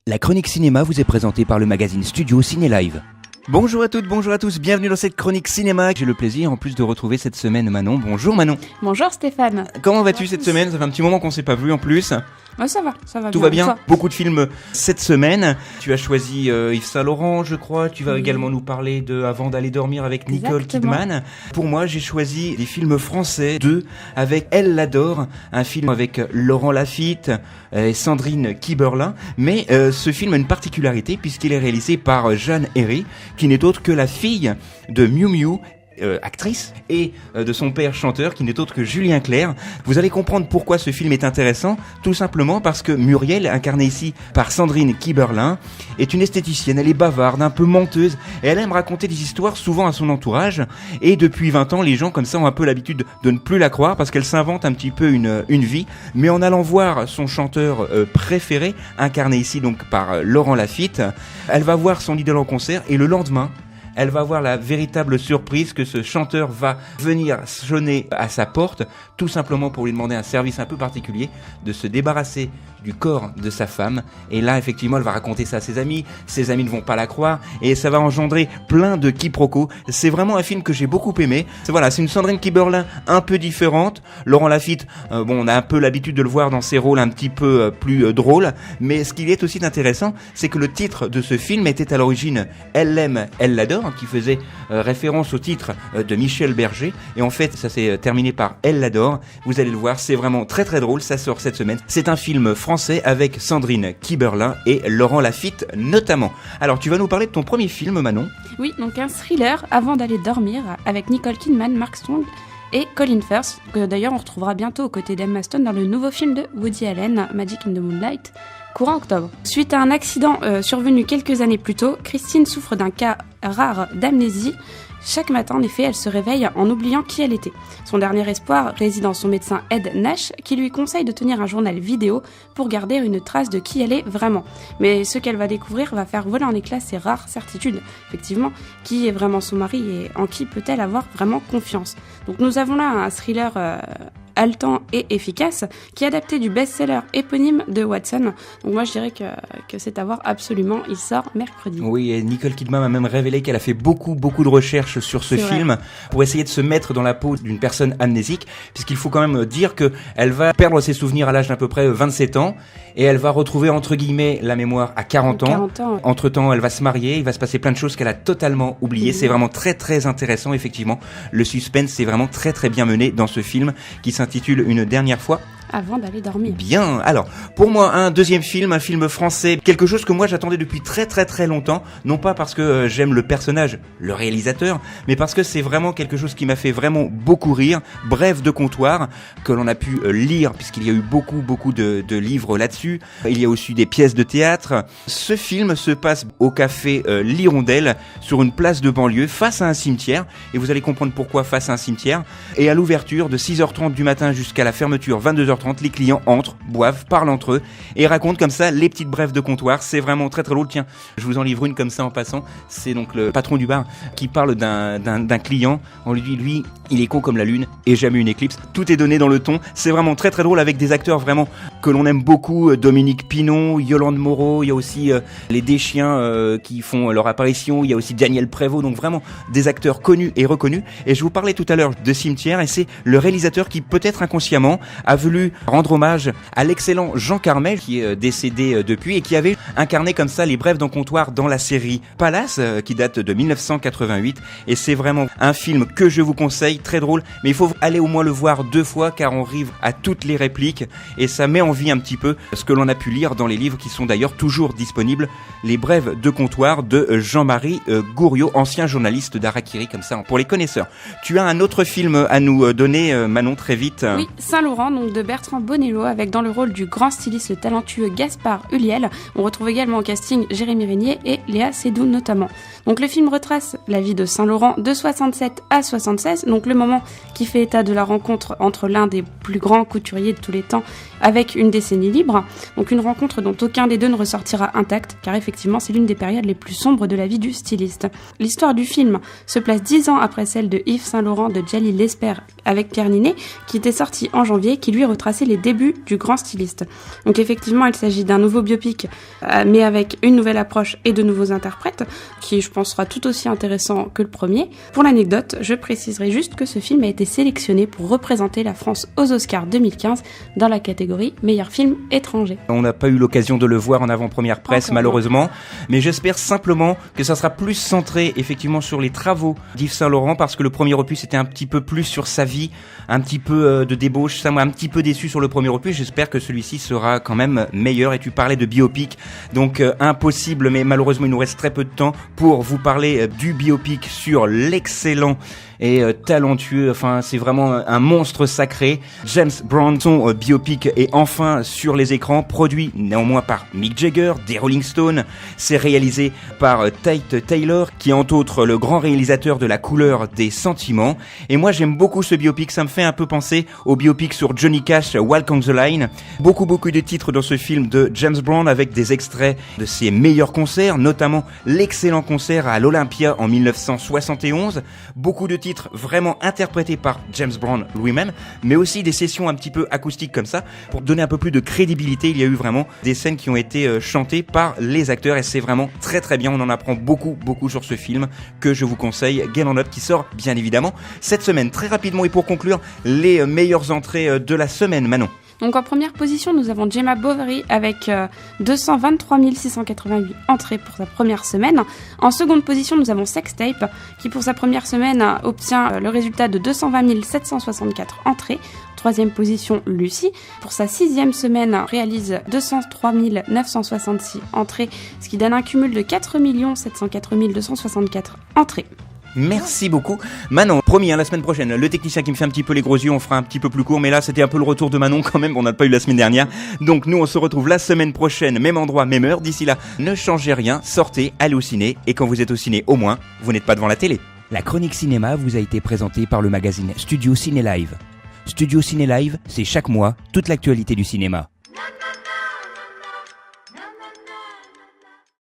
La chronique cinéma vous est présentée par le magazine Studio Ciné Live. Bonjour à toutes, bonjour à tous, bienvenue dans cette chronique cinéma. J'ai le plaisir en plus de retrouver cette semaine Manon. Bonjour Manon. Bonjour Stéphane. Comment vas-tu cette semaine? Ça fait un petit moment qu'on s'est pas vu en plus. Ouais, ça va Tout bien. va bien. Ça. Beaucoup de films cette semaine. Tu as choisi Yves Saint Laurent, je crois. Tu vas également nous parler de Avant d'aller dormir avec Nicole Kidman. Pour moi, j'ai choisi des films français, deux avec Elle l'adore, un film avec Laurent Lafitte et Sandrine Kiberlin. Mais ce film a une particularité puisqu'il est réalisé par Jeanne Herry, qui n'est autre que la fille de Miu Miu, actrice, et de son père chanteur qui n'est autre que Julien Clerc. Vous allez comprendre pourquoi ce film est intéressant, tout simplement parce que Muriel, incarnée ici par Sandrine Kiberlin, est une esthéticienne. Elle est bavarde, un peu menteuse, et elle aime raconter des histoires souvent à son entourage, et depuis 20 ans, les gens comme ça ont un peu l'habitude de ne plus la croire parce qu'elle s'invente un petit peu une vie, mais en allant voir son chanteur préféré, incarné ici donc par Laurent Lafitte, elle va voir son idole en concert, et le lendemain, elle va avoir la véritable surprise que ce chanteur va venir sonner à sa porte, tout simplement pour lui demander un service un peu particulier, de se débarrasser du corps de sa femme. Et là, effectivement, elle va raconter ça à ses amis ne vont pas la croire, et ça va engendrer plein de quiproquos. C'est vraiment un film que j'ai beaucoup aimé. C'est une Sandrine Kiberlin un peu différente. Laurent Lafitte, on a un peu l'habitude de le voir dans ses rôles un petit peu plus drôles, mais ce qui est aussi intéressant, c'est que le titre de ce film était à l'origine Elle l'aime, elle l'adore, qui faisait référence au titre de Michel Berger, et en fait ça s'est terminé par Elle l'adore. Vous allez le voir, c'est vraiment très très drôle, ça sort cette semaine. C'est un film français avec Sandrine Kiberlin et Laurent Lafitte notamment. Alors tu vas nous parler de ton premier film, Manon. Oui, donc un thriller Avant d'aller dormir avec Nicole Kidman, Mark Strong et Colin Firth, que d'ailleurs on retrouvera bientôt aux côtés d'Emma Stone dans le nouveau film de Woody Allen, Magic in the Moonlight, courant octobre. Suite à un accident survenu quelques années plus tôt, Christine souffre d'un cas rare d'amnésie. Chaque matin, en effet, elle se réveille en oubliant qui elle était. Son dernier espoir réside en son médecin Ed Nash, qui lui conseille de tenir un journal vidéo pour garder une trace de qui elle est vraiment. Mais ce qu'elle va découvrir va faire voler en éclats ses rares certitudes. Effectivement, qui est vraiment son mari et en qui peut-elle avoir vraiment confiance? Donc nous avons là un thriller haletant et efficace, qui est adapté du best-seller éponyme de Watson. Donc moi je dirais que c'est à voir absolument, il sort mercredi. Oui, et Nicole Kidman a même révélé qu'elle a fait beaucoup de recherches sur ce film pour essayer de se mettre dans la peau d'une personne amnésique, puisqu'il faut quand même dire qu'elle va perdre ses souvenirs à l'âge d'à peu près 27 ans, et elle va retrouver entre guillemets la mémoire à 40 ans. Entre temps, elle va se marier, il va se passer plein de choses qu'elle a totalement oubliées. C'est vraiment très très intéressant, effectivement. Le suspense est vraiment très très bien mené dans ce film qui s'intitule Une dernière fois. Avant d'aller dormir. Bien. Alors, pour moi, un deuxième film, un film français, quelque chose que moi j'attendais depuis très très très longtemps, non pas parce que j'aime le personnage, le réalisateur, mais parce que c'est vraiment quelque chose qui m'a fait vraiment beaucoup rire. Bref de comptoir, que l'on a pu lire, puisqu'il y a eu beaucoup de livres là-dessus. Il y a aussi des pièces de théâtre. Ce film se passe au café l'Hirondelle, sur une place de banlieue, face à un cimetière, et vous allez comprendre pourquoi face à un cimetière. Et à l'ouverture, de 6h30 du matin jusqu'à la fermeture 22h30, les clients entrent, boivent, parlent entre eux et racontent comme ça les petites brèves de comptoir. C'est vraiment très très drôle. Tiens, je vous en livre une comme ça en passant. C'est donc le patron du bar qui parle d'un client. On lui dit, lui, il est con comme la lune et jamais une éclipse. Tout est donné dans le ton. C'est vraiment très très drôle avec des acteurs vraiment que l'on aime beaucoup. Dominique Pinon, Yolande Moreau. Il y a aussi les Deschiens qui font leur apparition. Il y a aussi Daniel Prévost. Donc vraiment des acteurs connus et reconnus. Et je vous parlais tout à l'heure de Cimetière, et c'est le réalisateur qui peut-être inconsciemment a voulu rendre hommage à l'excellent Jean Carmel, qui est décédé depuis et qui avait incarné comme ça les brèves d'un comptoir dans la série Palace, qui date de 1988. Et c'est vraiment un film que je vous conseille, très drôle, mais il faut aller au moins le voir 2 fois car on arrive à toutes les répliques et ça met en vie un petit peu ce que l'on a pu lire dans les livres qui sont d'ailleurs toujours disponibles, les brèves de comptoir de Jean-Marie Gouriot, ancien journaliste d'Harakiri, comme ça pour les connaisseurs. Tu as un autre film à nous donner, Manon, très vite. Oui, Saint-Laurent, donc de Bertrand Bonello, avec dans le rôle du grand styliste le talentueux Gaspard Ulliel. On retrouve également au casting Jérémy Régnier et Léa Seydoux notamment. Donc le film retrace la vie de Saint-Laurent de 67 à 76, donc le moment qui fait état de la rencontre entre l'un des plus grands couturiers de tous les temps avec une décennie libre. Donc une rencontre dont aucun des deux ne ressortira intact, car effectivement c'est l'une des périodes les plus sombres de la vie du styliste. L'histoire du film se place 10 ans après celle de Yves Saint Laurent de Djali Lesper avec Pierre Ninet, qui était sorti en janvier, qui lui retraçait les débuts du grand styliste. Donc effectivement, il s'agit d'un nouveau biopic, mais avec une nouvelle approche et de nouveaux interprètes, qui je pense sera tout aussi intéressant que le premier. Pour l'anecdote, je préciserai juste que ce film a été sélectionné pour représenter la France aux Oscars 2015 dans la catégorie meilleur film étranger. On n'a pas eu l'occasion de le voir en avant-première presse malheureusement, mais j'espère simplement que ça sera plus centré effectivement sur les travaux d'Yves Saint-Laurent, parce que le premier opus était un petit peu plus sur sa vie, un petit peu de débauche. Ça m'a un petit peu déçu sur le premier opus. J'espère que celui-ci sera quand même meilleur. Et tu parlais de biopic, donc impossible, mais malheureusement il nous reste très peu de temps pour vous parler du biopic sur l'excellent et talentueux, enfin c'est vraiment un monstre sacré, James Brown. Son biopic est enfin sur les écrans, produit néanmoins par Mick Jagger, des Rolling Stones. C'est réalisé par Tate Taylor, qui est entre autres le grand réalisateur de La couleur des sentiments. Et moi j'aime beaucoup ce biopic, ça me fait un peu penser au biopic sur Johnny Cash, Walk on the Line. Beaucoup de titres dans ce film de James Brown, avec des extraits de ses meilleurs concerts, notamment l'excellent concert à l'Olympia en 1971. Beaucoup de titres vraiment interprétés par James Brown lui-même, mais aussi des sessions un petit peu acoustiques comme ça, pour donner un peu plus de crédibilité. Il y a eu vraiment des scènes qui ont été chantées par les acteurs, et c'est vraiment très très bien. On en apprend beaucoup sur ce film que je vous conseille, Get On Up, qui sort bien évidemment cette semaine. Très rapidement et pour conclure, les meilleures entrées de la semaine, Manon. Donc en première position, nous avons Gemma Bovary avec 223 688 entrées pour sa première semaine. En seconde position, nous avons Sextape, qui pour sa première semaine obtient le résultat de 220 764 entrées. Troisième position, Lucie, pour sa 6e semaine, réalise 203 966 entrées, ce qui donne un cumul de 4 704 264 entrées. Merci beaucoup. Manon, promis, la semaine prochaine, le technicien qui me fait un petit peu les gros yeux, on fera un petit peu plus court, mais là c'était un peu le retour de Manon quand même, on n'a pas eu la semaine dernière. Donc nous on se retrouve la semaine prochaine, même endroit, même heure. D'ici là, ne changez rien, sortez, allez au ciné, et quand vous êtes au ciné, au moins, vous n'êtes pas devant la télé. La chronique cinéma vous a été présentée par le magazine Studio Ciné Live. Studio Ciné Live, c'est chaque mois toute l'actualité du cinéma.